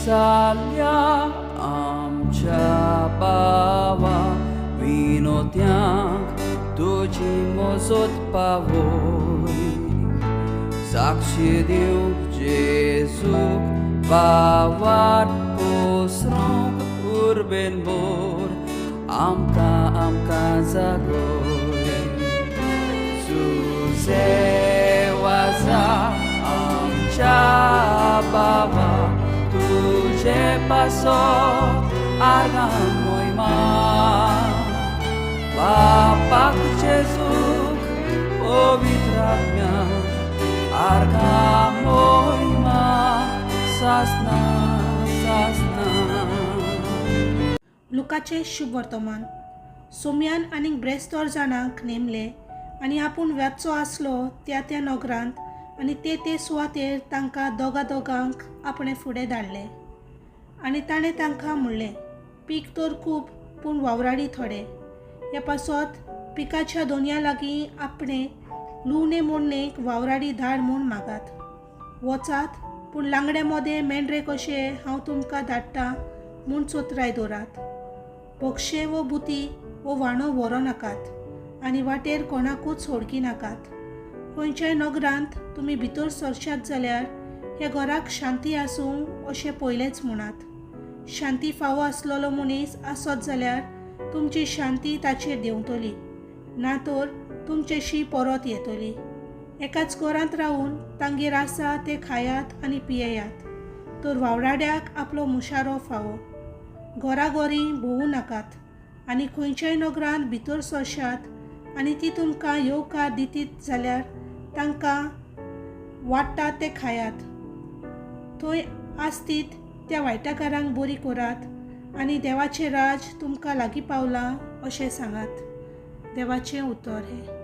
साल्या आमच्या बावा विनोत्यांक तुजी मोजत पावोय साक्षी दिवंक जेजूक बावार पोसरूंक उर्बेन बोर आमकां जागोय तुजे वाजा आमच्या बावा तुजे पासत आर्गां मोयमा बापाक जेजूक पवित्र आत्म्या आर्गां मोयमा सासना सासना. लुकाचे शुभ वर्तमान. सोम्यान आनीक ब्रेस्तोर जाणांक नेमले आनी आपूण वेचचो आसलो त्या नगरांत आनी ते सुवातेर तांकां दोगांक आपणे फुडें धाडले. आनी ताणें तांकां म्हणलें, पीक तर खूब पूण वावराडी थोडे. ह्या पासत पिकाच्या दोनया लागीं आपणे लुवणे मोडणेक वावराडी धाड म्हूण मागात. वचात पूण लांगडे मोदे मेंढरे कशे हांव तुमकां धाडटां म्हूण चोत्राय दवरात. पक्षे वो बुती वो वाणो व्हरो नाकात आनी वाटेर कोणाकूच सोडकी नाकात. खंयच्याय नगरांत तुमी भितर सरशात जाल्यार ह्या घराक शांती आसूं अशें पयलेंच म्हणात. शांती फावो आसलेलो मनीस आसत जाल्यार तुमची शांती ताचेर देंवतली, ना तर तुमचेशी परत येतली. एकाच घरांत रावून तांगेर आसा ते खायात आनी पियेयात, तर वावराड्याक आपलो मुशारो फावो. घोराघोरी भोवूं नाकात आनी खंयच्याय नगरांत भितर सरशात आनी ती तुमकां येवकार दितीत जाल्यार तांकां वाडटा ते खायात. थंय आसतीत त्या वायटाकारांक बरी करात आनी देवाचें राज तुमकां लागीं पावलां अशें सांगात. देवाचें उतर हे.